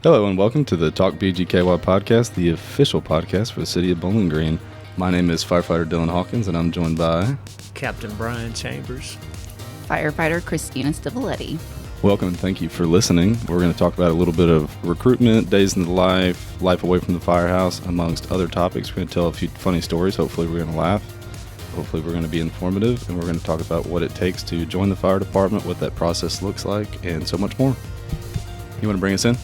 Hello and welcome to the TalkBGKY podcast, the official podcast for the city of Bowling Green. My name is Firefighter Dylan Hawkins and I'm joined by Captain Brian Chambers, Firefighter Christina Stivoletti. Welcome and thank you for listening. We're going to talk about a little bit of recruitment, days in the life away from the firehouse, amongst other topics. We're going to tell a few funny stories. Hopefully we're going to laugh. Hopefully we're going to be informative, and we're going to talk about what it takes to join the fire department, what that process looks like, and so much more. You want to bring us in?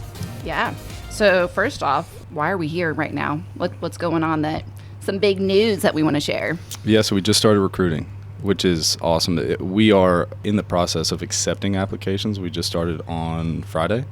Yeah. So first off, why are we here right now? What's going on? Some big news that we want to share. Yeah, so we just started recruiting, which is awesome. We are in the process of accepting applications. We just started on Friday,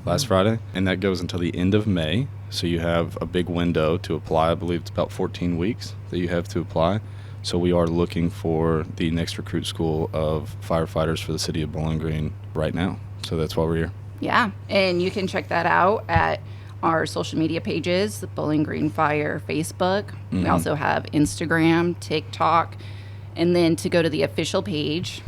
last Friday, and that goes until the end of May. So you have a big window to apply. I believe it's about 14 weeks that you have to apply. So we are looking for the next recruit school of firefighters for the city of Bowling Green right now. So that's why we're here. Yeah, and you can check that out at our social media pages, the Bowling Green Fire Facebook. Mm-hmm. We also have Instagram, TikTok, and then to go to the official page,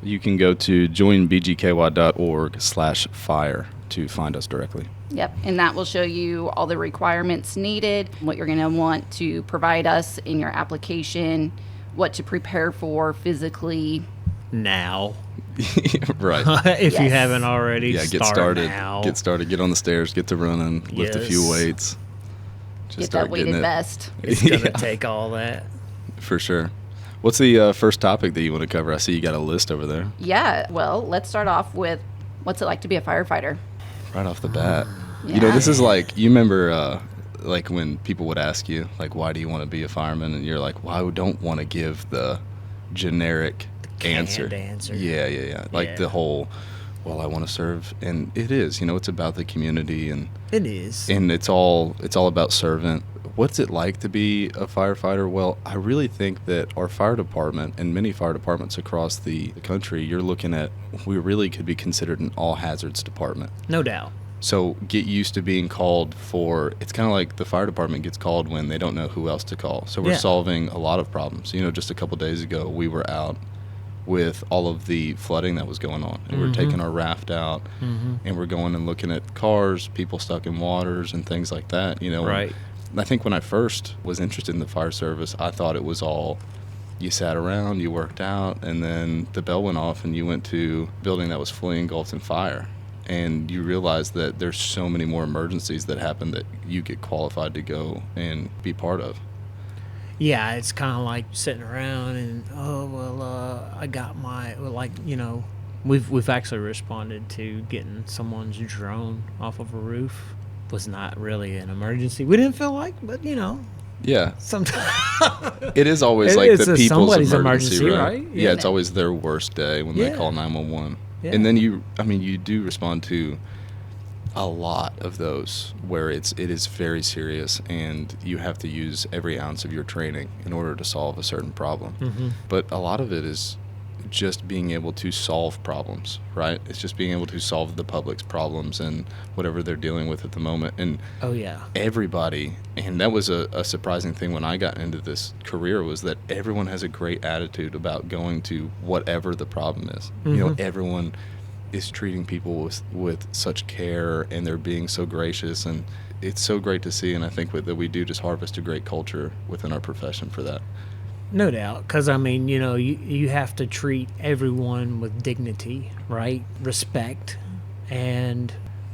you can go to joinbgky.org/fire to find us directly. Yep, and that will show you all the requirements needed, what you're going to want to provide us in your application, what to prepare for physically. Now. Right. If you haven't already, get started. Now. Get started. Get on the stairs. Get to running. Lift a few weights. Get that weighted vest. It's going to take all that. For sure. What's the first topic that you want to cover? I see you got a list over there. Yeah. Well, let's start off with what's it like to be a firefighter? Right off the bat. Yeah. You know, this is like, you remember like when people would ask you, like, why do you want to be a fireman? And you're like, well, I don't want to give the generic answer. Yeah. Like the whole, well, I want to serve, and it is. You know, it's about the community, and it is, and it's all about servant. What's it like to be a firefighter? Well, I really think that our fire department and many fire departments across the country, you're looking at, we really could be considered an all hazards department. No doubt. So get used to being called for, it's kind of like the fire department gets called when they don't know who else to call. So we're solving a lot of problems. You know, just a couple days ago, we were out with all of the flooding that was going on. And we're taking our raft out, and we're going and looking at cars, people stuck in waters, and things like that, you know. Right. And I think when I first was interested in the fire service, I thought it was all, you sat around, you worked out, and then the bell went off, and you went to a building that was fully engulfed in fire. And you realize that there's so many more emergencies that happen that you get qualified to go and be part of. Yeah, it's kind of like sitting around and, I got we've actually responded to getting someone's drone off of a roof. Was not really an emergency. We didn't feel like, but Yeah. Sometimes it is always like the people's somebody's emergency, right? Yeah, it's always their worst day when they call 911. Yeah. And then you do respond to a lot of those where it is very serious, and you have to use every ounce of your training in order to solve a certain problem. But a lot of it is just being able to solve problems, right? It's just being able to solve the public's problems and whatever they're dealing with at the moment. And everybody, and that was a surprising thing when I got into this career, was that everyone has a great attitude about going to whatever the problem is. You know, everyone is treating people with such care, and they're being so gracious, and it's so great to see. And I think that we do just harvest a great culture within our profession for that. No doubt, because you have to treat everyone with dignity, right? Respect, and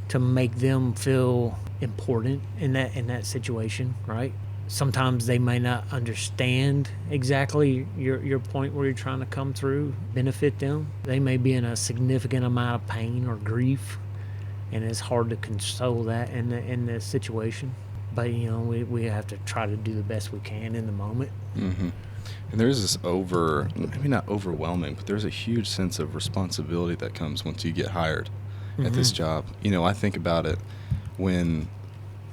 to make them feel important in that situation, right? Sometimes they may not understand exactly your point where you're trying to come through, benefit them. They may be in a significant amount of pain or grief, and it's hard to console that in this situation. But we have to try to do the best we can in the moment. And there's this maybe not overwhelming, but there's a huge sense of responsibility that comes once you get hired at this job. I think about it when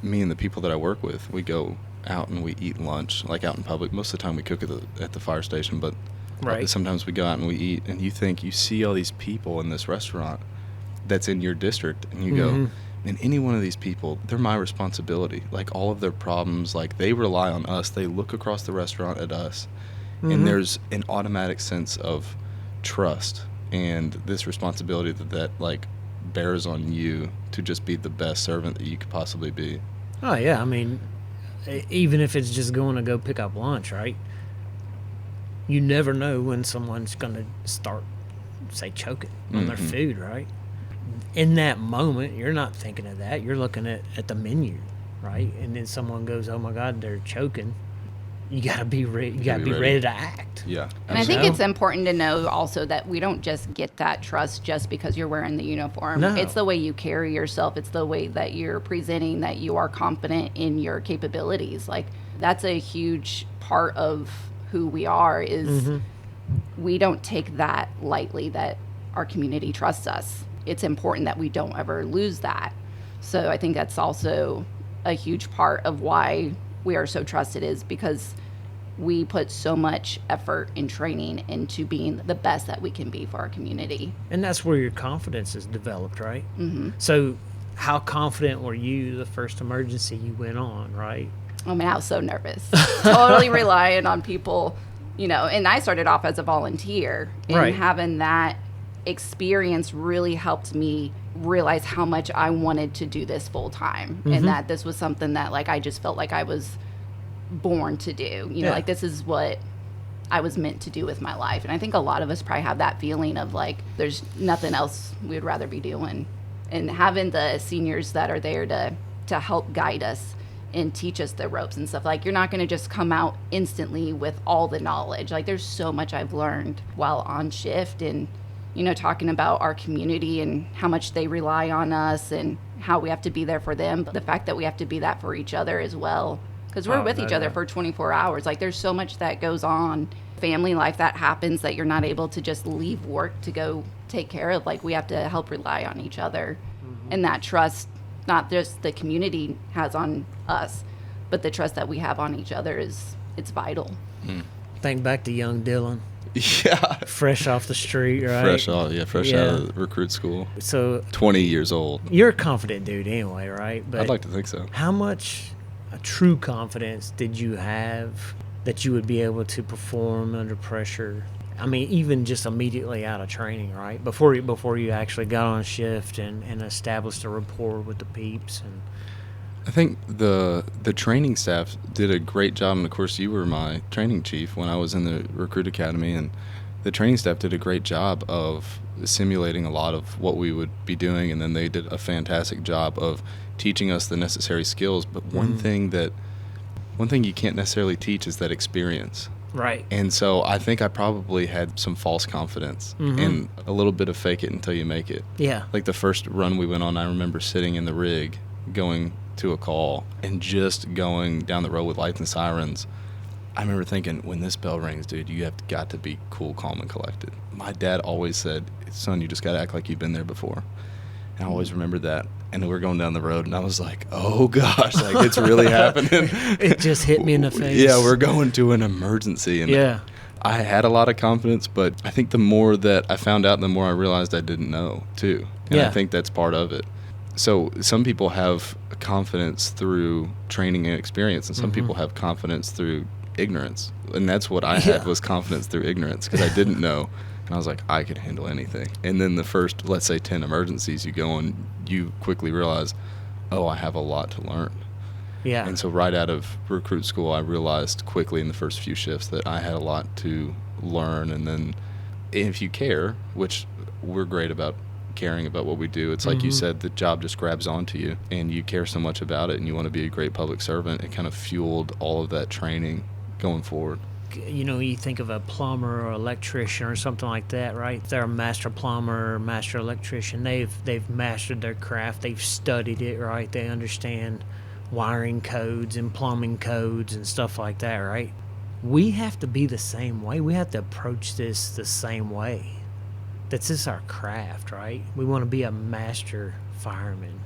me and the people that I work with, we go out and we eat lunch, like out in public. Most of the time we cook at the fire station, but sometimes we go out and we eat, and you see all these people in this restaurant that's in your district, and you go, and any one of these people, they're my responsibility. Like, all of their problems, like, they rely on us. They look across the restaurant at us, and there's an automatic sense of trust and this responsibility that like bears on you to just be the best servant that you could possibly be. Oh, yeah. I mean, even if it's just going to go pick up lunch, right? You never know when someone's going to start, say, choking on their food, right? In that moment, you're not thinking of that. You're looking at the menu, right? And then someone goes, "Oh my God, they're choking." You gotta be ready. You gotta be ready to act. Yeah, and I think it's important to know also that we don't just get that trust just because you're wearing the uniform. No. It's the way you carry yourself. It's the way that you're presenting, that you are confident in your capabilities. Like, that's a huge part of who we are. Is we don't take that lightly, that our community trusts us. It's important that we don't ever lose that. So I think that's also a huge part of why we are so trusted, is because we put so much effort and training into being the best that we can be for our community. And that's where your confidence is developed, right? So how confident were you the first emergency you went on, right? I mean, I was so nervous. Totally relying on people, and I started off as a volunteer, and Right. having that experience really helped me realize how much I wanted to do this full time, and that this was something that, like, I just felt like I was born to do. Like, this is what I was meant to do with my life. And I think a lot of us probably have that feeling of, like, there's nothing else we would rather be doing. And having the seniors that are there to help guide us and teach us the ropes and stuff. Like, you're not going to just come out instantly with all the knowledge. Like, there's so much I've learned while on shift, and talking about our community and how much they rely on us and how we have to be there for them. But the fact that we have to be that for each other as well, because we're with each other for 24 hours. Like, there's so much that goes on, family life that happens, that you're not able to just leave work to go take care of. Like, we have to help rely on each other. And that trust, not just the community has on us, but the trust that we have on each other it's vital. Think back to young Dylan. Yeah. Fresh off the street, right? Fresh out of recruit school. So 20 years old. you're a confident dude anyway, right? But I'd like to think so. how much true confidence did you have that you would be able to perform under pressure? I mean, even just immediately out of training, right? Before you actually got on shift and established a rapport with the peeps. And I think the training staff did a great job, and of course you were my training chief when I was in the recruit academy, and the training staff did a great job of simulating a lot of what we would be doing, and then they did a fantastic job of teaching us the necessary skills. But one thing you can't necessarily teach is that experience. right. And so I think I probably had some false confidence and a little bit of fake it until you make it. Yeah. Like the first run we went on, I remember sitting in the rig going to a call and just going down the road with lights and sirens. I remember thinking, when this bell rings, dude, you have got to be cool, calm, and collected. My dad always said, son, you just got to act like you've been there before. And I always remembered that. And we're going down the road, and I was like, oh, gosh, like, it's really happening. It just hit me in the face. Yeah, we're going to an emergency. And Yeah. I had a lot of confidence, but I think the more that I found out, the more I realized I didn't know, too. And Yeah. I think that's part of it. So some people have confidence through training and experience, and some people have confidence through ignorance. And that's what I had, was confidence through ignorance, because I didn't know. And I was like, I could handle anything. And then the first, let's say, 10 emergencies you go on, you quickly realize, oh, I have a lot to learn. Yeah. And so right out of recruit school, I realized quickly in the first few shifts that I had a lot to learn. And then if you care, which we're great about caring about what we do, it's like you said, the job just grabs onto you, and you care so much about it, and you want to be a great public servant. It kind of fueled all of that training going forward. You think of a plumber or electrician or something like that, right? They're a master plumber or master electrician. They've mastered their craft. They've studied it, right? They understand wiring codes and plumbing codes and stuff like that, right? We have to be the same way. We have to approach this the same way. That's just our craft, right? We want to be a master fireman.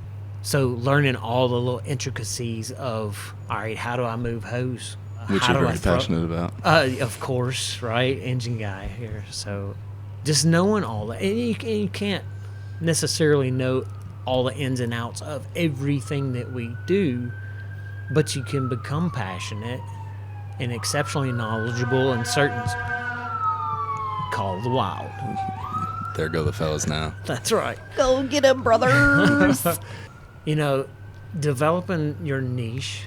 So learning all the little intricacies of, all right, how do I move hose? Which How you're do I very throw- passionate about. Of course, right? Engine guy here. So just knowing all that. And you can't necessarily know all the ins and outs of everything that we do, but you can become passionate and exceptionally knowledgeable in certain. Call of the Wild. There go the fellas now. That's right. Go get them, brothers. Developing your niche,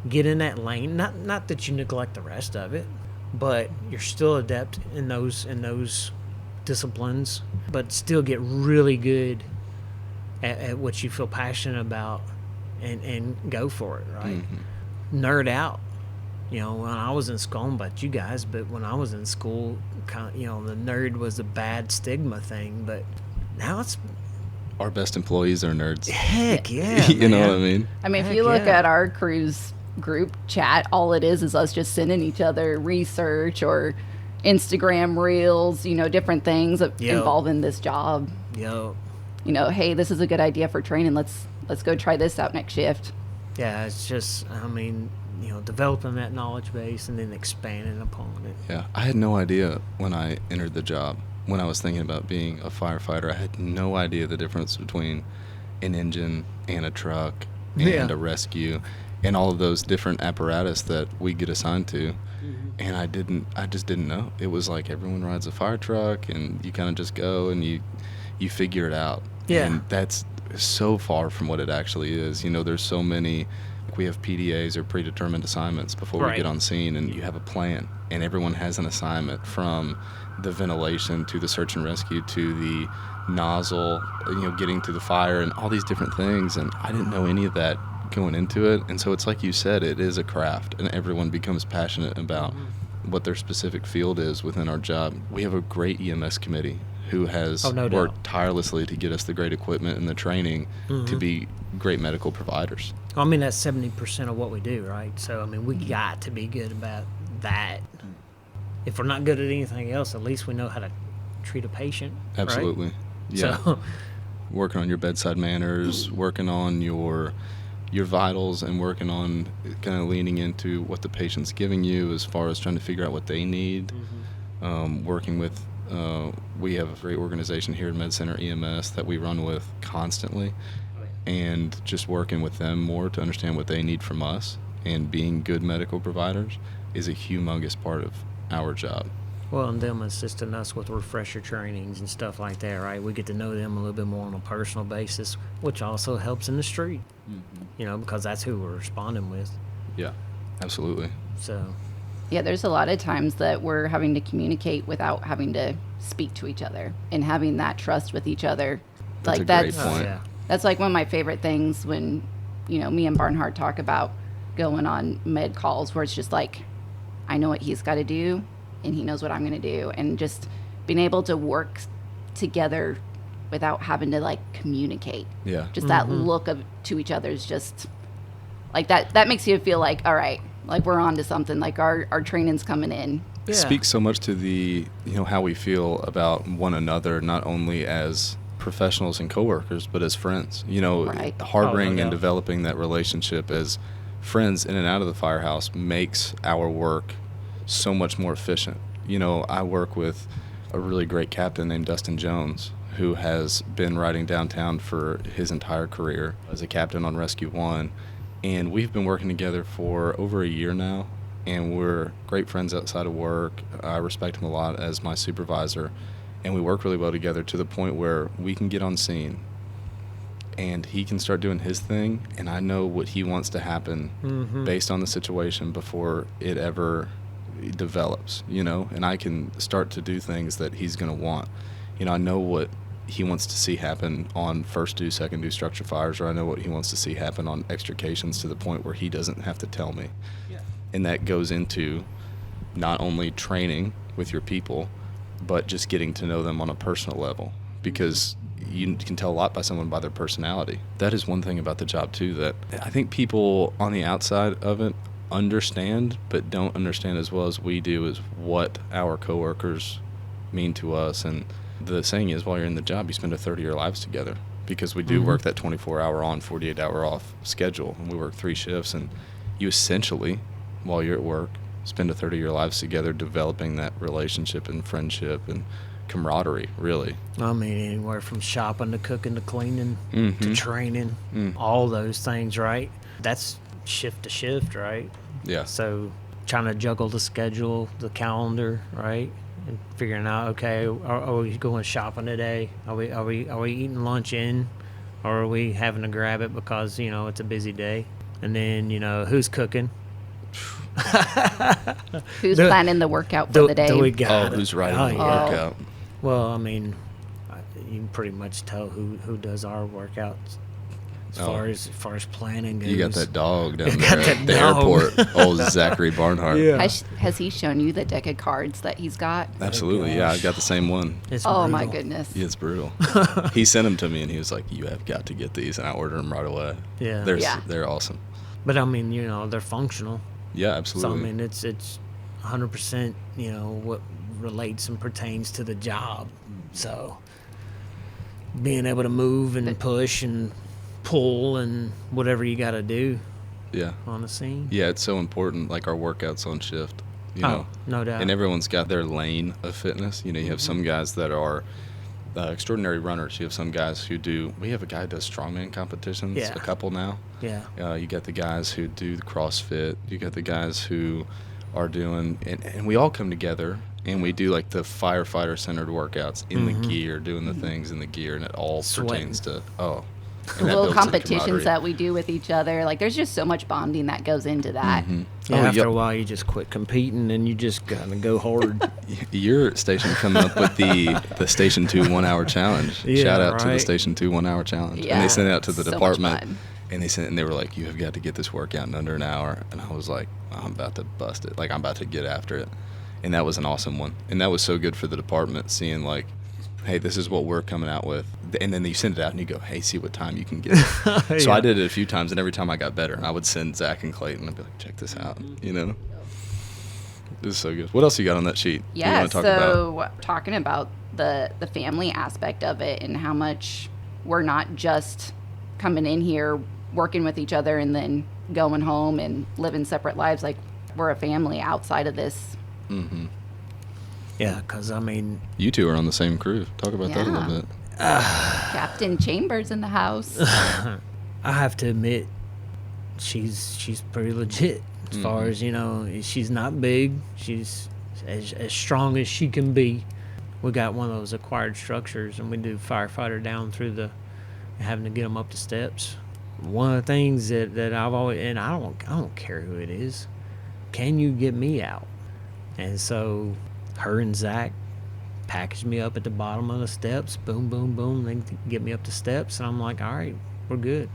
get in that lane. Not that you neglect the rest of it, but you're still adept in those disciplines, but still get really good at what you feel passionate about, and go for it, right? Nerd out. When I was in school, I don't know about you guys, but when I was in school, the nerd was a bad stigma thing, but now it's... Our best employees are nerds. Heck yeah. You know what I mean? I mean, if Heck you look yeah. at our crew's group chat, all it is us just sending each other research or Instagram reels, different things involving this job. Yo. Hey, this is a good idea for training. Let's go try this out next shift. Yeah, it's just, developing that knowledge base and then expanding upon it. Yeah, I had no idea when I entered the job. When I was thinking about being a firefighter, I had no idea the difference between an engine and a truck and a rescue and all of those different apparatus that we get assigned to. And I just didn't know. It was like everyone rides a fire truck and you kind of just go and you figure it out. Yeah. And that's so far from what it actually is. There's so many, we have PDAs or predetermined assignments before we get on scene, and you have a plan, and everyone has an assignment, from the ventilation to the search and rescue to the nozzle, getting to the fire and all these different things. And I didn't know any of that going into it. And so it's like you said, it is a craft, and everyone becomes passionate about what their specific field is within our job. We have a great EMS committee who has worked tirelessly to get us the great equipment and the training to be great medical providers. I mean, that's 70% of what we do, right? So, we got to be good about that. If we're not good at anything else, at least we know how to treat a patient. Absolutely. Right? Yeah. So, working on your bedside manners, working on your vitals, and working on kind of leaning into what the patient's giving you as far as trying to figure out what they need. Working with, we have a great organization here at Med Center EMS that we run with constantly, and just working with them more to understand what they need from us, and being good medical providers is a humongous part of our job. well, and them assisting us with refresher trainings and stuff like that, right? We get to know them a little bit more on a personal basis, which also helps in the street, because that's who we're responding with. Yeah, absolutely. So, Yeah, there's a lot of times that we're having to communicate without having to speak to each other and having that trust with each other. That's a that's great point. yeah. That's like one of my favorite things when, me and Barnhart talk about going on med calls where it's just like, I know what he's got to do and he knows what I'm going to do. And just being able to work together without having to like communicate. Yeah. Just that look to each other is just like that makes you feel like, all right, like we're on to something, like our training's coming in. It speaks so much to the, how we feel about one another, not only as professionals and coworkers, but as friends. Right. Harboring Oh, yeah. and developing that relationship as friends in and out of the firehouse makes our work so much more efficient. I work with a really great captain named Dustin Jones, who has been riding downtown for his entire career as a captain on Rescue 1. And we've been working together for over a year now, and we're great friends outside of work. I respect him a lot as my supervisor, and we work really well together to the point where we can get on scene and he can start doing his thing, and I know what he wants to happen based on the situation before it ever develops, and I can start to do things that he's going to want. I know what he wants to see happen on first due, second due structure fires, or I know what he wants to see happen on extrications, to the point where he doesn't have to tell me. Yeah. And that goes into not only training with your people, but just getting to know them on a personal level, because you can tell a lot by someone by their personality. That is one thing about the job too that I think people on the outside of it understand, but don't understand as well as we do, is what our coworkers mean to us. And the saying is, while you're in the job, you spend a third of your lives together, because we do work that 24-hour on, 48-hour off schedule, and we work 3 shifts, and you essentially, while you're at work, spend a third of your lives together, developing that relationship and friendship and camaraderie, really. I mean, anywhere from shopping to cooking to cleaning to training, all those things, right? That's shift to shift, right? Yeah. So trying to juggle the schedule, the calendar, right? and figuring out, okay, are we going shopping today? Are we eating lunch in, or are we having to grab it because it's a busy day? And then who's cooking? Who's planning the workout for the day? Who's writing the workout? Well, I mean, you can pretty much tell who does our workouts. As far as planning goes. You got that dog down there at the airport, old Zachary Barnhart. Yeah. Has he shown you the deck of cards that he's got? Absolutely, yeah. I got the same one. It's brutal. brutal. My goodness. Yeah, it's brutal. He sent them to me, and he was like, "You have got to get these," and I ordered them right away. Yeah. They're awesome. But I mean, they're functional. Yeah, absolutely. So I mean, it's 100%, what relates and pertains to the job. So being able to move and push and pull and whatever you got to do. Yeah. On the scene. Yeah, it's so important. Like our workouts on shift. No doubt. And everyone's got their lane of fitness. You have some guys that are extraordinary runners. You have some guys who we have a guy who does strongman competitions. Yeah. A couple now. Yeah. You got the guys who do the CrossFit. You got the guys who are doing, and we all come together and we do like the firefighter centered workouts in the gear, doing the things in the gear, and it all pertains to the little competitions that we do with each other. Like, there's just so much bonding that goes into that. Yeah, after a while, you just quit competing and you just gotta go hard. Your station coming up with the Station 2 1 hour challenge. Yeah, shout out to the Station 2 1 hour challenge. Yeah, and they sent it out to the so department. And they were like, "You have got to get this workout in under an hour." And I was like, "I'm about to bust it. Like, I'm about to get after it." And that was an awesome one. And that was so good for the department, seeing like, hey, this is what we're coming out with. And then you send it out and you go, hey, see what time you can get. So I did it a few times, and every time I got better, I would send Zach and Clayton. I'd be like, check this out, This is so good. What else you got on that sheet? Yeah, talking about the family aspect of it and how much we're not just coming in here, working with each other, and then going home and living separate lives. Like, we're a family outside of this. Mm-hmm. Yeah, because, I mean... You two are on the same crew. Talk about that a little bit. Captain Chambers in the house. I have to admit, she's pretty legit. As far as, she's not big. She's as strong as she can be. We got one of those acquired structures, and we do firefighter down through having to get them up the steps. One of the things that I've always... And I don't care who it is. Can you get me out? And so... her and Zach packaged me up at the bottom of the steps. Boom, boom, boom. They get me up the steps, and I'm like, all right, we're good.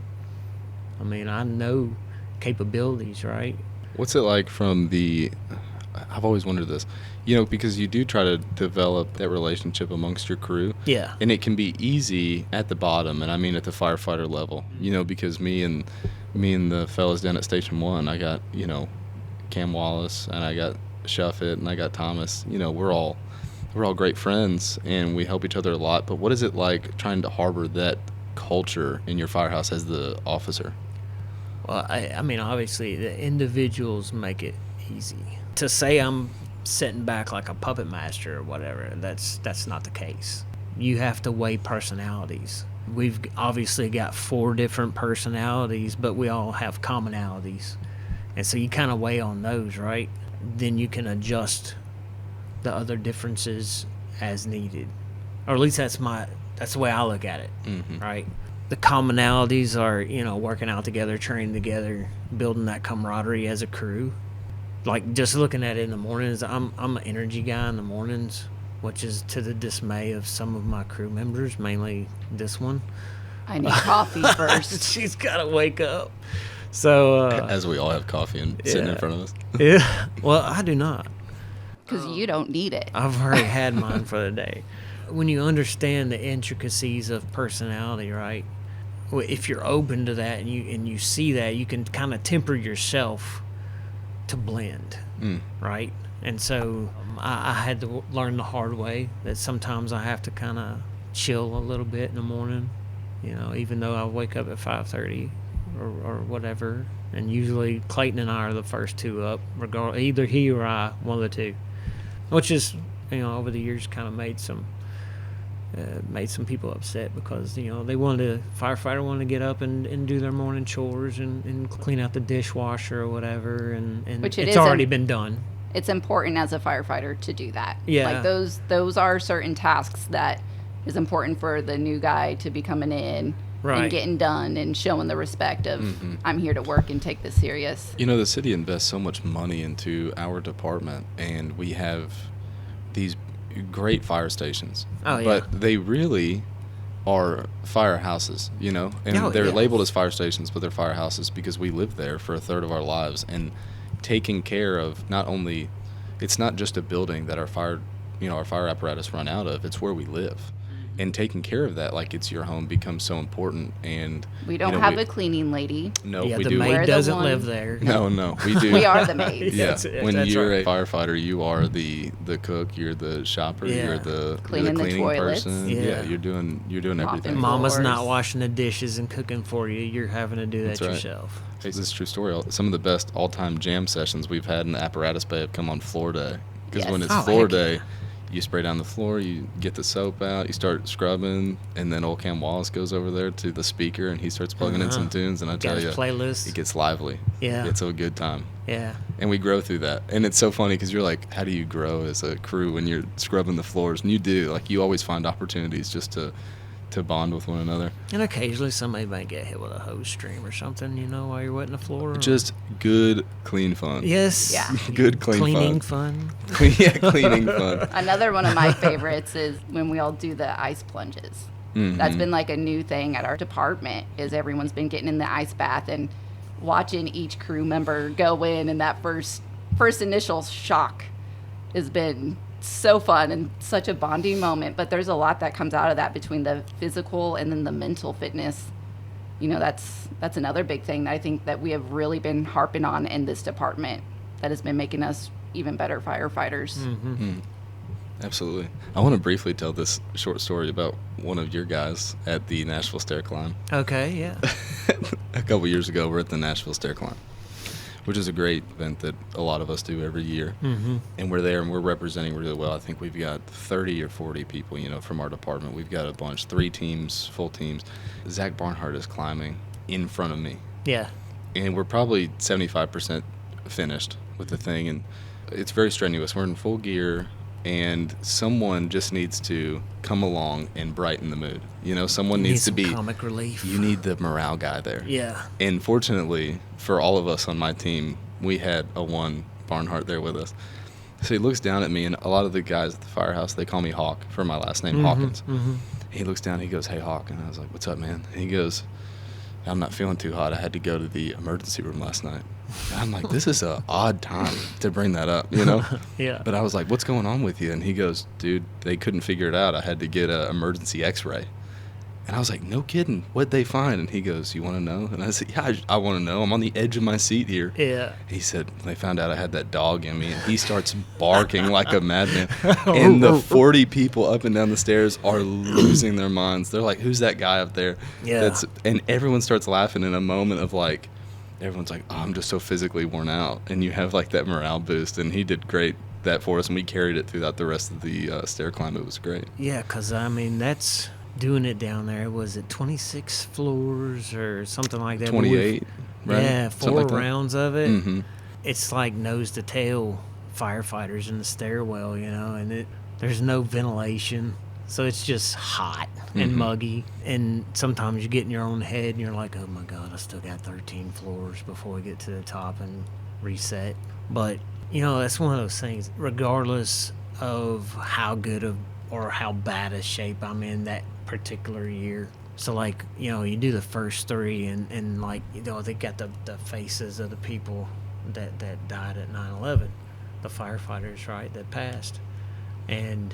I mean, I know capabilities, right? What's it like I've always wondered this, because you do try to develop that relationship amongst your crew. Yeah. And it can be easy at the bottom, and I mean at the firefighter level, because me and the fellas down at Station 1, I got, Cam Wallace, and I got Shuffit, and I got Thomas. We're all great friends, and we help each other a lot. But what is it like trying to harbor that culture in your firehouse as the officer? Well, I mean, obviously, the individuals make it easy. To say I'm sitting back like a puppet master or whatever, that's not the case. You have to weigh personalities. We've obviously got 4 different personalities, but we all have commonalities. And so you kind of weigh on those, right? Then you can adjust the other differences as needed. Or at least that's the way I look at it, right? The commonalities are, working out together, training together, building that camaraderie as a crew. Like, just looking at it in the mornings, I'm an energy guy in the mornings, which is to the dismay of some of my crew members, mainly this one. I need coffee first. She's got to wake up. So as we all have coffee and sitting in front of us. Yeah. Well, I do not. Because you don't need it. I've already had mine for the day. When you understand the intricacies of personality, right? If you're open to that and you see that, you can kind of temper yourself to blend, right? And so I had to learn the hard way that sometimes I have to kind of chill a little bit in the morning, even though I wake up at 5:30 or whatever. And usually Clayton and I are the first 2 up, either he or I, one of the 2, which is, over the years kind of made some people upset because, firefighter wanted to get up and do their morning chores and clean out the dishwasher or whatever. And Which it's already been done. it's important as a firefighter to do that. Yeah. Like those are certain tasks that is important for the new guy to be coming in Right. and getting done and showing the respect of I'm here to work and take this serious. You know, the city invests so much money into our department, and we have these great fire stations. Oh, yeah. But they really are firehouses, you know? And Oh, they're yeah. labeled as fire stations, but they're firehouses because we live there for a third of our lives. And taking care of not only, it's not just a building that our fire apparatus run out of, it's where we live. And taking care of that like it's your home becomes so important. And We don't have a cleaning lady. No, Yeah, we the do. maid We're the doesn't one- live there. No, we do. We are the maids. Yeah, That's- when that's you're right. a firefighter, you are the cook, you're the shopper, Yeah. you're the Cleaning the cleaning toilets. person. Yeah. You're doing Mopping everything. Mom- Mama's not floors. washing the dishes and cooking for you. You're having to do that That's right. yourself. This is a true story. Some of the best all-time jam sessions we've had in the apparatus bay have come on floor day. Because Yes. when it's Oh, floor heck day, yeah. you spray down the floor, you get the soap out, you start scrubbing, and then old Cam Wallace goes over there to the speaker and he starts plugging in some tunes, and I Got tell his you, playlist. it gets lively. Yeah. It's a good time. Yeah. And we grow through that. And it's so funny because you're like, how do you grow as a crew when you're scrubbing the floors? And you do. Like, you always find opportunities just to bond with one another. And occasionally somebody might get hit with a hose stream or something, while you're wetting the floor. Just good, clean fun. Yes. Yeah. Good, clean Cleaning fun. fun. Cleaning fun. Another one of my favorites is when we all do the ice plunges. That's been like a new thing at our department is everyone's been getting in the ice bath and watching each crew member go in, and that first initial shock has been so fun and such a bonding moment. But there's a lot that comes out of that between the physical and then the mental fitness. That's another big thing that I think that we have really been harping on in this department that has been making us even better firefighters. Absolutely. I want to briefly tell this short story about one of your guys at the Nashville Stair Climb. Okay, yeah. A couple years ago, we're at the Nashville Stair Climb, which is a great event that a lot of us do every year. And we're there and we're representing really well. I think we've got 30 or 40 people, from our department. We've got a bunch, 3 teams, full teams. Zach Barnhart is climbing in front of me. Yeah. And we're probably 75% finished with the thing. And it's very strenuous. We're in full gear. And someone just needs to come along and brighten the mood. Someone needs to some be comic relief. You need the morale guy there. Yeah. And fortunately for all of us on my team, we had a one Barnhart there with us. So he looks down at me, and a lot of the guys at the firehouse, they call me Hawk for my last name, Hawkins. He looks down, he goes, "Hey, Hawk." And I was like, "What's up, man?" And he goes, "I'm not feeling too hot. I had to go to the emergency room last night." And I'm like, this is an odd time to bring that up, Yeah. But I was like, "What's going on with you?" And he goes, "Dude, they couldn't figure it out. I had to get an emergency x-ray." And I was like, "No kidding. What'd they find?" And he goes, "You want to know?" And I said, "Yeah, I want to know. I'm on the edge of my seat here." Yeah. He said, "They found out I had that dog in me." And he starts barking like a madman. And the 40 people up and down the stairs are losing their minds. They're like, "Who's that guy up there?" Yeah. And everyone starts laughing in a moment of like, everyone's like, "Oh, I'm just so physically worn out." And you have like that morale boost. And he did great that for us. And we carried it throughout the rest of the stair climb. It was great. Yeah, because, that's doing it down there. Was it 26 floors or something like that? 28, right? Yeah, Something 4 like that. rounds of it. Mm-hmm. It's like nose to tail firefighters in the stairwell, and there's no ventilation. So it's just hot and muggy. And sometimes you get in your own head and you're like, oh my God, I still got 13 floors before we get to the top and reset. But, that's one of those things, regardless of how good of or how bad a shape I'm in that particular year. So, like, you do the first 3 and like, they got the faces of the people that died at 9/11, the firefighters, right, that passed. And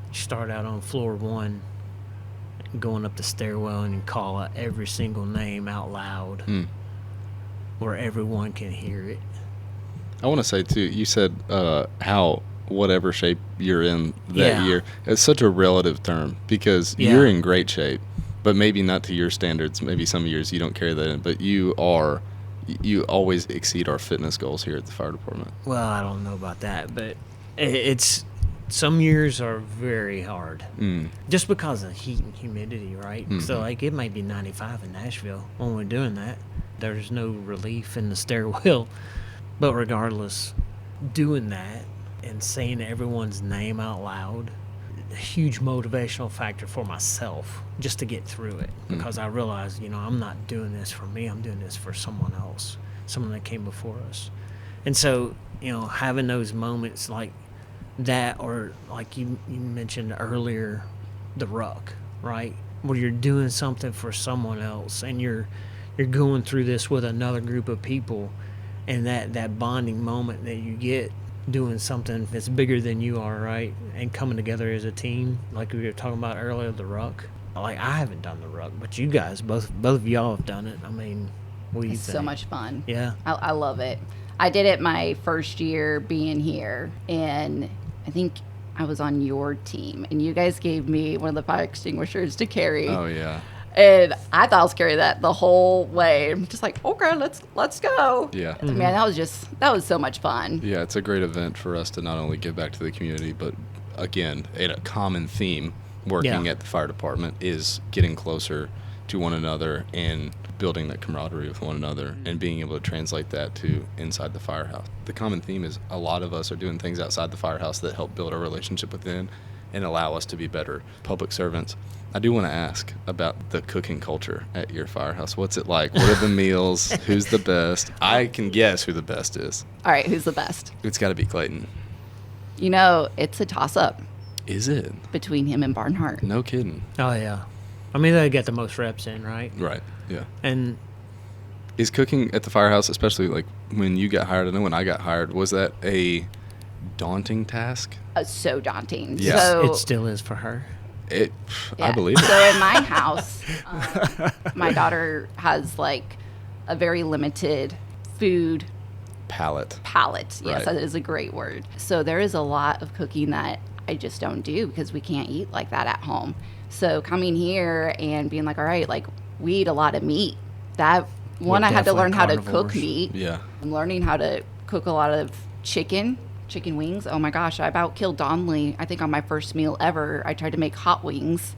you start out on floor 1, going up the stairwell, and you call out every single name out loud where everyone can hear it. I want to say, too, you said how whatever shape you're in that year. It's such a relative term because you're in great shape, but maybe not to your standards. Maybe some years you don't carry that in, but you always exceed our fitness goals here at the fire department. Well, I don't know about that, but it's some years are very hard just because of heat and humidity, right? So like it might be 95 in Nashville when we're doing that. There's no relief in the stairwell, but regardless, doing that and saying everyone's name out loud, a huge motivational factor for myself just to get through it, because I realized, I'm not doing this for me. I'm doing this for someone else, someone that came before us. And so, having those moments like that, or like you mentioned earlier, the ruck, right? Where you're doing something for someone else and you're going through this with another group of people, and that bonding moment that you get doing something that's bigger than you are, right? And coming together as a team, like we were talking about earlier, the ruck. Like, I haven't done the ruck, but you guys, both of y'all have done it. I mean, what do you think? So much fun. Yeah. I love it. I did it my first year being here, and I think I was on your team, and you guys gave me one of the fire extinguishers to carry. Oh, yeah. And I thought I was carrying that the whole way. I'm just like, okay, let's go. Yeah. Man, that was so much fun. Yeah, it's a great event for us to not only give back to the community, but again, a common theme working at the fire department is getting closer to one another and building that camaraderie with one another and being able to translate that to inside the firehouse. The common theme is a lot of us are doing things outside the firehouse that help build our relationship within and allow us to be better public servants. I do want to ask about the cooking culture at your firehouse. What's it like? What are the meals? Who's the best? I can guess who the best is. All right, who's the best? It's got to be Clayton. It's a toss-up. Is it? Between him and Barnhart. No kidding. Oh, yeah. I mean, they get the most reps in, right? Right, yeah. And is cooking at the firehouse, especially like when you got hired, I know when I got hired, was that a daunting task? So daunting. Yeah. So, it still is for her. I believe it. So in my house, my daughter has like a very limited food palate. Yes, Right. that is a great word. So there is a lot of cooking that I just don't do because we can't eat like that at home. So coming here and being like, all right, like we eat a lot of meat. That one, I had to learn how to cook meat. Yeah. I'm learning how to cook a lot of chicken wings. Oh my gosh, I about killed Donnelly. I think on my first meal ever, I tried to make hot wings.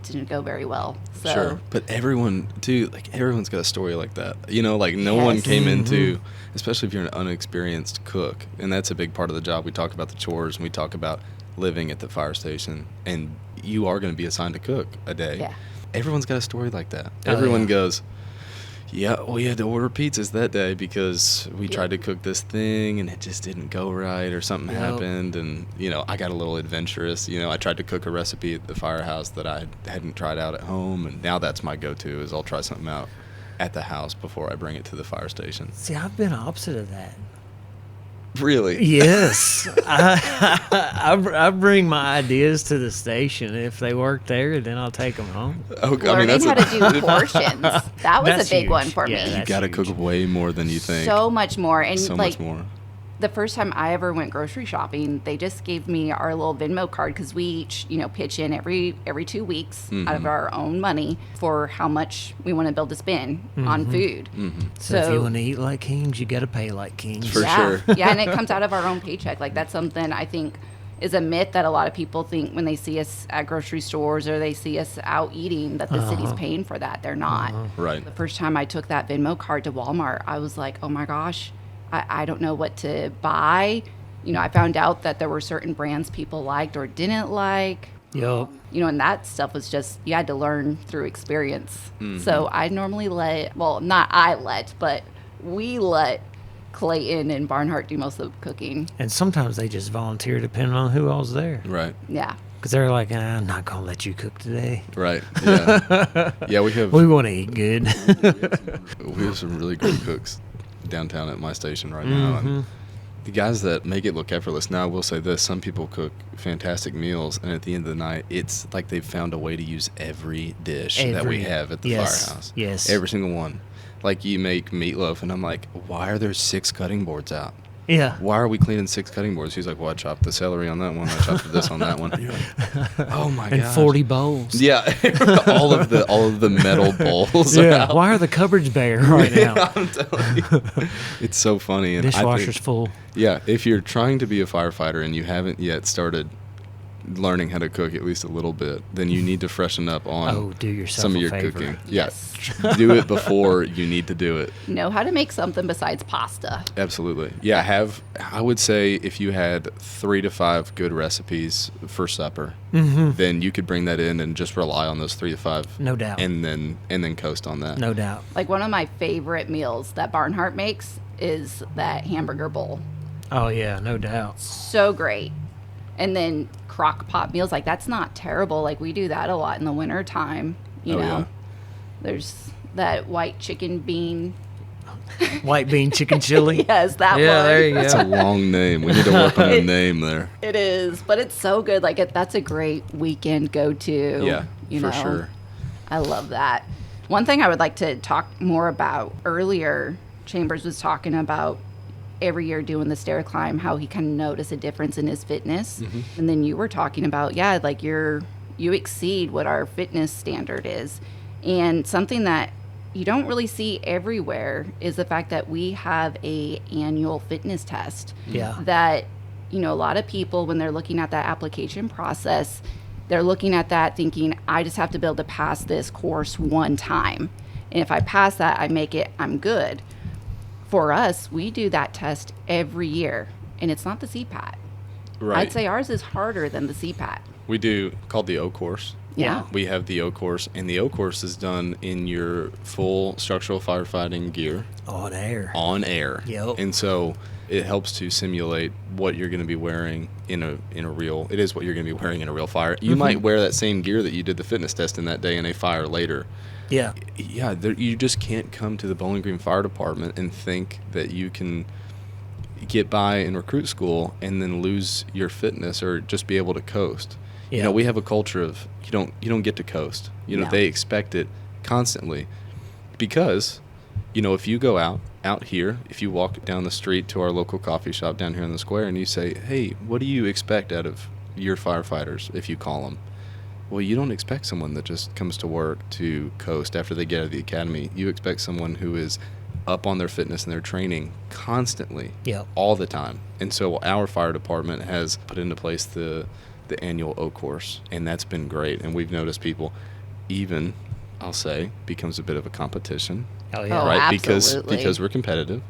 Didn't go very well. So. Sure. But everyone, too, like everyone's got a story like that. Like no one came into, especially if you're an unexperienced cook. And that's a big part of the job. We talk about the chores and we talk about living at the fire station. And you are going to be assigned to cook a day. Yeah. Everyone's got a story like that. Everyone goes, yeah, we had to order pizzas that day because we tried to cook this thing and it just didn't go right or something happened. And, I got a little adventurous. I tried to cook a recipe at the firehouse that I hadn't tried out at home. And now that's my go-to is I'll try something out at the house before I bring it to the fire station. See, I've been opposite of that. Really? Yes. I bring my ideas to the station. If they work there, then I'll take them home. Okay, Learning how to do portions. That was That's a big huge. one for Yeah, me. You got to cook way more than you think. So much more. And so like much more. the first time I ever went grocery shopping, they just gave me our little Venmo card because we each, pitch in every 2 weeks out of our own money for how much we want to be able to spend on food. So if you want to eat like kings, you got to pay like kings. For sure. Yeah, and it comes out of our own paycheck. Like that's something I think is a myth that a lot of people think when they see us at grocery stores or they see us out eating that the city's paying for that. They're not. Right. The first time I took that Venmo card to Walmart, I was like, oh my gosh, I don't know what to buy. I found out that there were certain brands people liked or didn't like. Yup. And that stuff was just, you had to learn through experience. So I normally but we let Clayton and Barnhart do most of the cooking. And sometimes they just volunteer depending on who all's there. Right. Yeah. Because they're like, I'm not going to let you cook today. Right. Yeah. Yeah, We want to eat good. we have some really great cooks downtown at my station right now. And the guys that make it look effortless. Now, I will say this. Some people cook fantastic meals, and at the end of the night, it's like they've found a way to use every dish that we have at the firehouse. Yes. Every single one. Like, you make meatloaf, and I'm like, why are there 6 cutting boards out? Yeah. Why are we cleaning 6 cutting boards? He's like, well, I chopped the celery on that one. I chopped this on that one. You're like, oh, my God. And 40 bowls. Yeah. all of the metal bowls. Yeah. Why are the cupboards bare right now? I'm telling you. It's so funny. And Dishwasher's full. Yeah. If you're trying to be a firefighter and you haven't yet started learning how to cook at least a little bit, then you need to freshen up on do yourself some of a your favor. cooking. Yes. Yeah. Do it before you need to do it. Know how to make something besides pasta. Absolutely. Yeah, I would say if you had 3 to 5 good recipes for supper, then you could bring that in and just rely on those 3 to 5. No doubt. And then coast on that. No doubt. Like one of my favorite meals that Barnhart makes is that hamburger bowl. Oh, yeah, no doubt. So great. And then crock pot meals, like that's not terrible. Like we do that a lot in the winter time, you know. Yeah. There's that white chicken bean. White bean chicken chili. Yes, that one. Yeah, there you That's a go. long name. We need to work on the name there. It is, but it's so good. Like that's a great weekend go-to. Yeah, you for know? sure. I love that. One thing I would like to talk more about earlier, Chambers was talking about every year doing the stair climb, how he kind of noticed a difference in his fitness. And then you were talking about, like you exceed what our fitness standard is. And something that you don't really see everywhere is the fact that we have a annual fitness test. Yeah. That, a lot of people, when they're looking at that application process, they're looking at that thinking, I just have to be able to pass this course one time. And if I pass that, I'm good. For us, we do that test every year, and it's not the CPAT. Right. I'd say ours is harder than the CPAT. We do called the O course. Yeah. We have the O course, and the O course is done in your full structural firefighting gear On air. on air. Yep. And so it helps to simulate what you're going to be wearing in a real. It is what you're going to be wearing in a real fire. You might wear that same gear that you did the fitness test in that day in a fire later. Yeah. Yeah, you just can't come to the Bowling Green Fire Department and think that you can get by in recruit school and then lose your fitness or just be able to coast. Yeah. We have a culture of you don't get to coast. No. They expect it constantly because, if you go out here, if you walk down the street to our local coffee shop down here in the square and you say, hey, what do you expect out of your firefighters if you call them? Well, you don't expect someone that just comes to work to coast after they get out of the academy. You expect someone who is up on their fitness and their training constantly, all the time. And so our fire department has put into place the annual O course, and that's been great. And we've noticed people even, I'll say, becomes a bit of a competition, Oh, yeah. Oh, right? absolutely. Because we're competitive.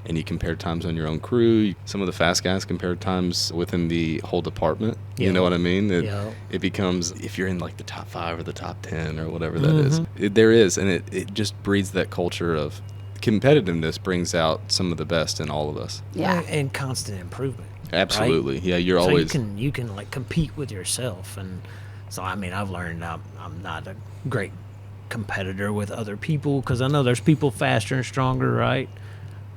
And you compare times on your own crew. Some of the fast guys compare times within the whole department. Yeah. You know what I mean? Yeah. It becomes, if you're in like the top 5 or the top 10 or whatever that is, there is. And it just breeds that culture of competitiveness, brings out some of the best in all of us. Yeah. And constant improvement. Absolutely. Right? Yeah, you're So always. you can like compete with yourself. And so, I've learned I'm not a great competitor with other people because I know there's people faster and stronger, right?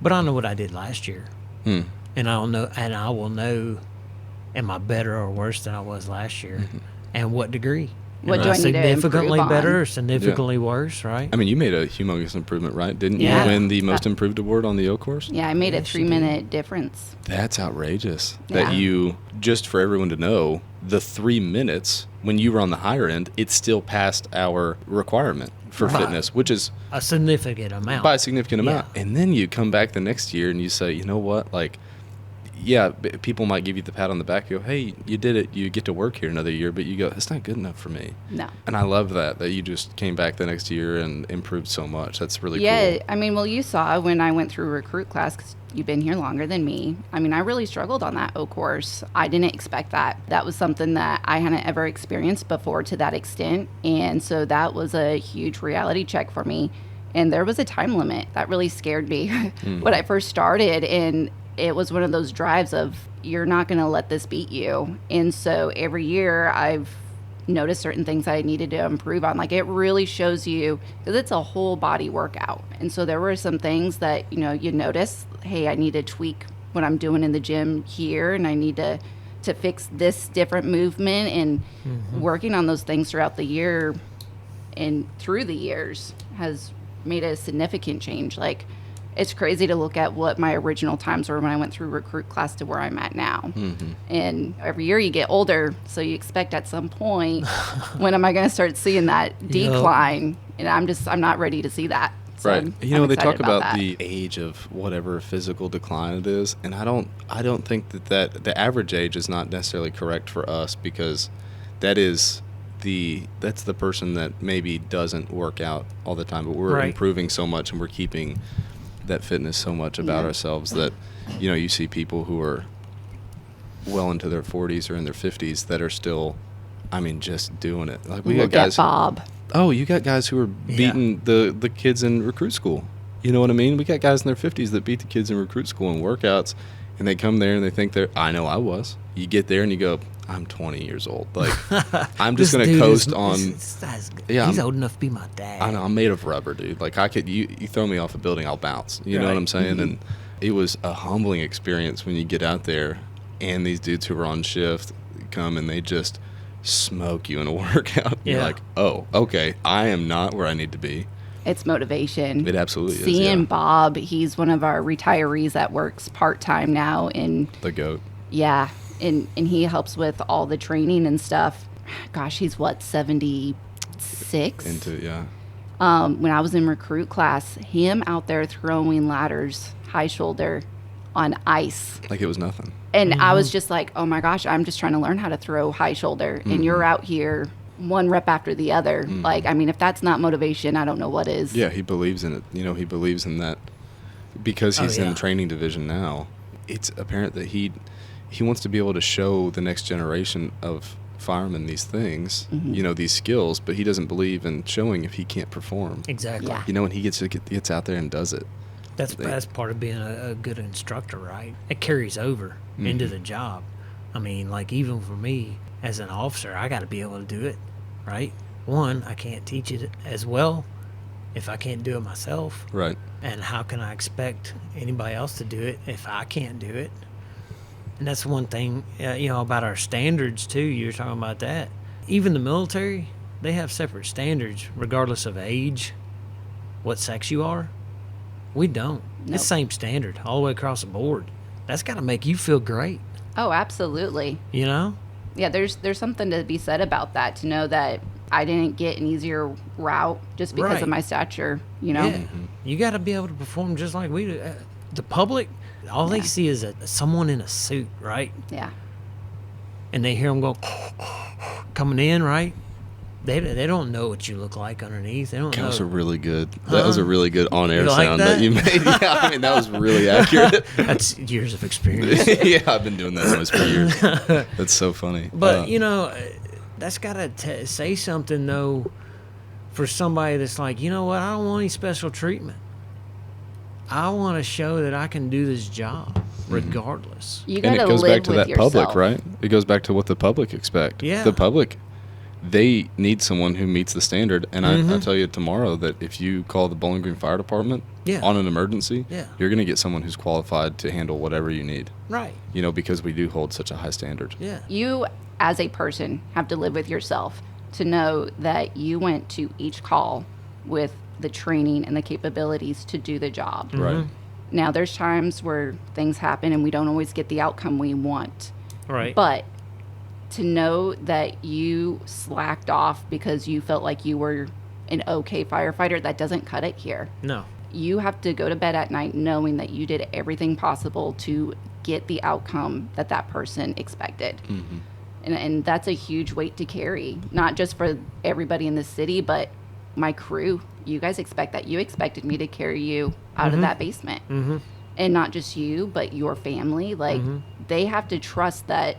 But I know what I did last year, and I will know, am I better or worse than I was last year, and what degree? What Am do I need to significantly improve better on? or significantly worse? Right? I mean, you made a humongous improvement, right? Didn't Yeah. you win the most improved award on the O course? Yeah, I made a Yes, you 3-minute difference. That's outrageous. Yeah. That you, just for everyone to know, the 3 minutes, when you were on the higher end, it still passed our requirement for Right. fitness, which is A significant amount. by a significant amount. Yeah. And then you come back the next year and you say, you know what, like, yeah, people might give you the pat on the back, go, hey, you did it, you get to work here another year, but you go, it's not good enough for me. No. And I love that you just came back the next year and improved so much. That's really Yeah, cool. you saw when I went through recruit class, 'cause you've been here longer than me. I really struggled on that O course. I didn't expect that. That was something that I hadn't ever experienced before to that extent. And so that was a huge reality check for me. And there was a time limit that really scared me when I first started. And it was one of those drives of, you're not going to let this beat you. And so every year I've noticed certain things I needed to improve on. Like, it really shows you, because it's a whole body workout. And so there were some things that, you notice, hey, I need to tweak what I'm doing in the gym here, and I need to fix this different movement, and working on those things throughout the year and through the years has made a significant change. Like, it's crazy to look at what my original times were when I went through recruit class to where I'm at now. And every year you get older, so you expect at some point, when am I going to start seeing that decline? And I'm not ready to see that. So Right. I'm They talk excited about that. the age of whatever physical decline it is, and I don't think that the average age is not necessarily correct for us, because that's the person that maybe doesn't work out all the time, but we're Right. improving so much and we're keeping that fitness so much about ourselves that you see people who are well into their 40s or in their 50s that are still, just doing it. Like we got Look guys. at Bob. Oh, you got guys who are beating the kids in recruit school. You know what I mean? We got guys in their 50s that beat the kids in recruit school in workouts, and they come there and they think I know I was. You get there and you go, I'm 20 years old. Like, I'm just going to coast on. He's old enough to be my dad. I know, I'm made of rubber, dude. Like, you throw me off a building, I'll bounce. You know what I'm saying? And it was a humbling experience when you get out there and these dudes who are on shift come and they just smoke you in a workout. You're like, oh, okay, I am not where I need to be. It's motivation. It absolutely is. Seeing Bob, he's one of our retirees that works part-time now in The GOAT. Yeah, and he helps with all the training and stuff. Gosh, he's what, 76? When I was in recruit class, him out there throwing ladders high shoulder on ice. Like it was nothing. And I was just like, oh my gosh, I'm just trying to learn how to throw high shoulder. And you're out here one rep after the other. Like, if that's not motivation, I don't know what is. Yeah, he believes in it. He believes in that because he's in the training division now. It's apparent that he wants to be able to show the next generation of firemen these things, these skills, but he doesn't believe in showing if he can't perform. Exactly. Yeah. And he gets out there and does it. That's part of being a good instructor, right? It carries over into the job. Like even for me as an officer, I got to be able to do it, right? One, I can't teach it as well if I can't do it myself. Right. And how can I expect anybody else to do it if I can't do it? And that's one thing, about our standards too. You're talking about that. Even the military, they have separate standards regardless of age, what sex you are. We don't. Nope. It's the same standard all the way across the board. That's got to make you feel great. Oh, absolutely. Yeah, there's something to be said about that, to know that I didn't get an easier route just because of my stature, Yeah. You got to be able to perform just like we do. The public, all they see is someone in a suit, right? Yeah. And they hear them go coming in, right? They don't know what you look like underneath. They don't know. That was a really good. That was a really good on-air like sound that? that you made. Yeah, that was really accurate. That's years of experience. Yeah, I've been doing that noise for years. That's so funny. But that's got to say something though, for somebody that's like, you know what? I don't want any special treatment. I want to show that I can do this job regardless. You and got it to goes live back to with that yourself. public, right? It goes back to what the public expect. Yeah. The public, they need someone who meets the standard. And I tell you tomorrow that if you call the Bowling Green Fire Department on an emergency, you're going to get someone who's qualified to handle whatever you need. Right. Because we do hold such a high standard. Yeah. You, as a person, have to live with yourself to know that you went to each call with the training and the capabilities to do the job. Right. Now, there's times where things happen and we don't always get the outcome we want. Right. But to know that you slacked off because you felt like you were an okay firefighter, that doesn't cut it here. No. You have to go to bed at night knowing that you did everything possible to get the outcome that that person expected. Mm-hmm. And that's a huge weight to carry, not just for everybody in the city, but my crew. You guys expect that. You expected me to carry you out of that basement. Mm-hmm. And not just you, but your family. Like, they have to trust that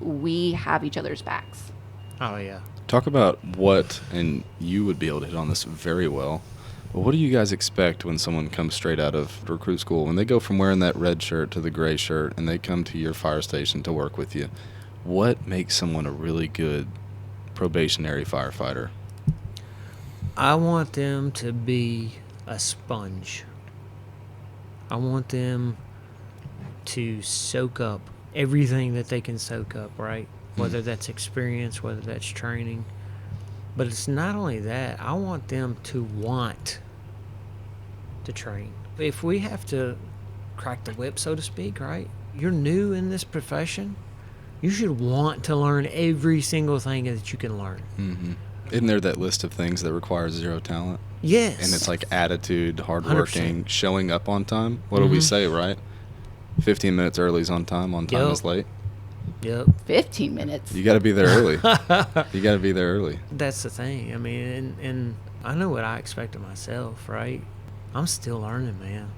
we have each other's backs. Oh, yeah. Talk about what, and you would be able to hit on this very well, but what do you guys expect when someone comes straight out of recruit school? When they go from wearing that red shirt to the gray shirt and they come to your fire station to work with you, what makes someone a really good probationary firefighter? I want them to be a sponge. I want them to soak up everything that they can soak up, right? Whether that's experience, whether that's training. But it's not only that. I want them to want to train. If we have to crack the whip, so to speak, right? You're new in this profession. You should want to learn every single thing that you can learn. Mm-hmm. Isn't there that list of things that require zero talent? Yes. And it's like attitude, hardworking, showing up on time. What do we say, right? 15 minutes early is on time is late. Yep. 15 minutes. You got to be there early. You got to be there early. That's the thing. I mean, and I know what I expect of myself, right? I'm still learning, man.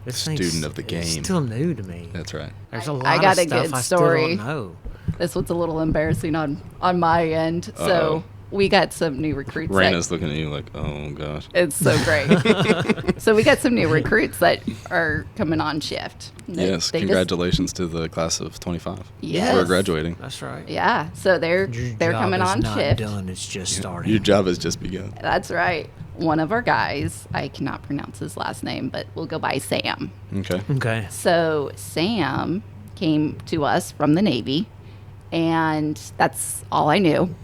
This Student of the game. It's still new to me. That's right. There's a lot I got of a stuff good I story. still don't know. This one's a little embarrassing on my end. Uh-oh. So we got some new recruits. Raina's looking at you like, oh, gosh. It's so great. So we got some new recruits that are coming on shift. Yes, congratulations to the class of 25. Yes. We're graduating. That's right. Yeah, so they're coming on not shift. Done. It's just starting. Your job has just begun. That's right. One of our guys, I cannot pronounce his last name, but we'll go by Sam. Okay. So Sam came to us from the Navy, and that's all I knew.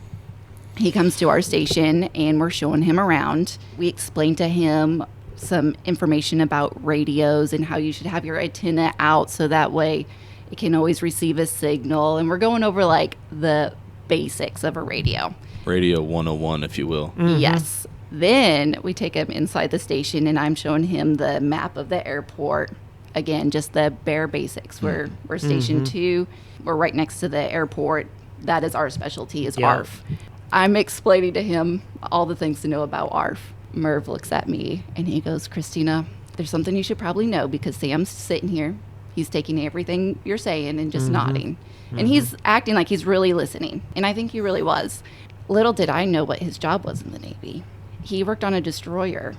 He comes to our station, and we're showing him around. We explained to him some information about radios and how you should have your antenna out so that way it can always receive a signal. And we're going over like the basics of a radio. Radio 101, if you will. Yes. Then we take him inside the station, and I'm showing him the map of the airport. Again, just the bare basics. We're Station 2. We're right next to the airport. That is our specialty, is ARF. I'm explaining to him all the things to know about ARF. Merv looks at me, and he goes, Christina, there's something you should probably know because Sam's sitting here. He's taking everything you're saying and just nodding. And he's acting like he's really listening. And I think he really was. Little did I know what his job was in the Navy. He worked on a destroyer.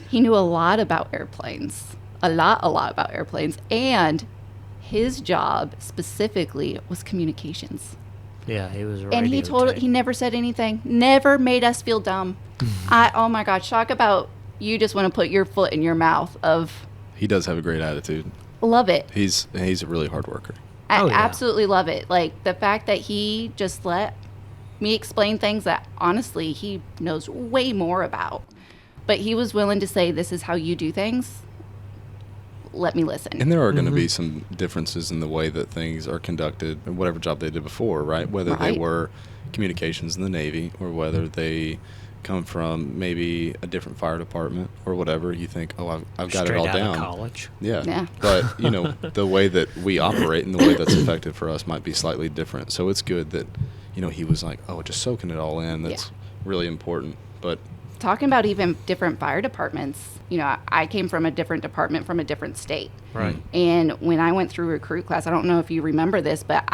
He knew a lot about airplanes, a lot about airplanes. And his job specifically was communications. Yeah, he was a radio And he never said anything, never made us feel dumb. Oh my God, shock about you just want to put your foot in your mouth of. He does have a great attitude. Love it. He's a really hard worker. I absolutely love it. Like the fact that he just let me explain things that honestly he knows way more about. But he was willing to say, this is how you do things. Let me listen. And there are going to be some differences in the way that things are conducted in whatever job they did before, right? Whether they were communications in the Navy or whether they come from maybe a different fire department or whatever. You think, oh, I've got it all Straight out down. of college. Yeah. But, the way that we operate and the way that's effective for us might be slightly different. So it's good that, he was like, oh, just soaking it all in. That's really important. But talking about even different fire departments, I came from a different department from a different state. Right. And when I went through recruit class, I don't know if you remember this, but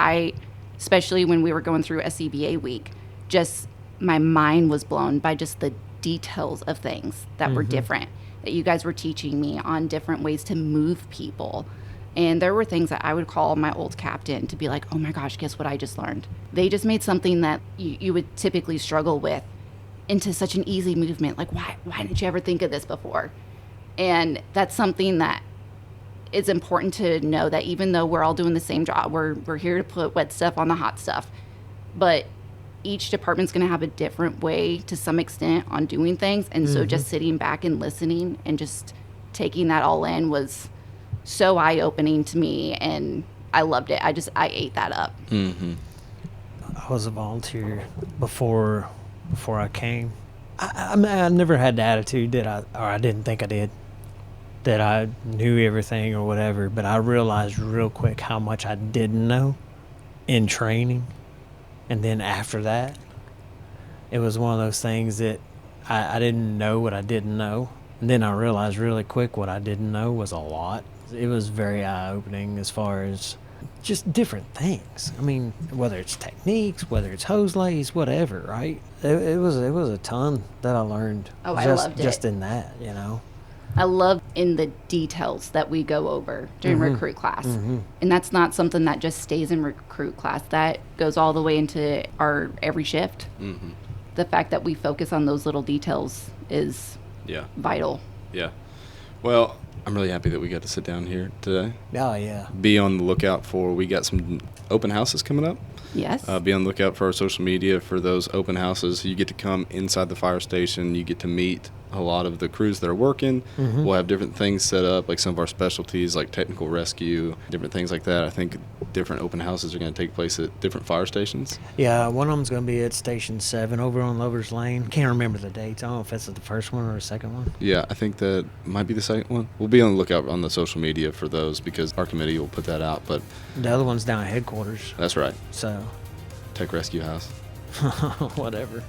especially when we were going through SCBA week, just my mind was blown by just the details of things that were different, that you guys were teaching me on different ways to move people. And there were things that I would call my old captain to be like, oh my gosh, guess what I just learned? They just made something that you would typically struggle with into such an easy movement. Like, why didn't you ever think of this before? And that's something that is important to know, that even though we're all doing the same job, we're here to put wet stuff on the hot stuff. But each department's going to have a different way to some extent on doing things. And so just sitting back and listening and just taking that all in was so eye-opening to me, and I loved it. I ate that up. I was a volunteer before I came. I mean, I never had the attitude I didn't think I did, that I knew everything or whatever, but I realized real quick how much I didn't know in training. And then after that, it was one of those things that I didn't know what I didn't know. And then I realized really quick what I didn't know was a lot. It was very eye-opening as far as just different things. I mean, whether it's techniques, whether it's hose lays, whatever, right? It was a ton that I learned. Oh, I loved it. Just in that, I love in the details that we go over during recruit class. And that's not something that just stays in recruit class. That goes all the way into our every shift. The fact that we focus on those little details is vital. Yeah. Well, I'm really happy that we got to sit down here today. Oh, yeah. Be on the lookout for, we got some open houses coming up. Yes. Be on the lookout for our social media for those open houses. You get to come inside the fire station. You get to meet a lot of the crews that are working. Mm-hmm. We'll have different things set up, like some of our specialties, like technical rescue, different things like that. I think different open houses are going to take place at different fire stations. Yeah, one of them's going to be at Station 7 over on Lover's Lane. Can't remember the dates. I don't know if that's the first one or the second one. Yeah, I think that might be the second one. We'll be on the lookout on the social media for those because our committee will put that out. But The other one's down at headquarters. that's right. So, Tech Rescue House. whatever.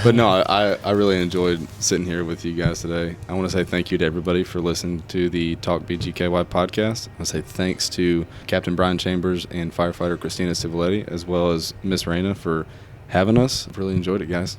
But no, I really enjoyed sitting here with you guys today. I want to say thank you to everybody for listening to the TalkBGKY podcast. I want to say thanks to Captain Brian Chambers and firefighter Christina Civiletti, as well as Miss Raina for having us. I've really enjoyed it, guys.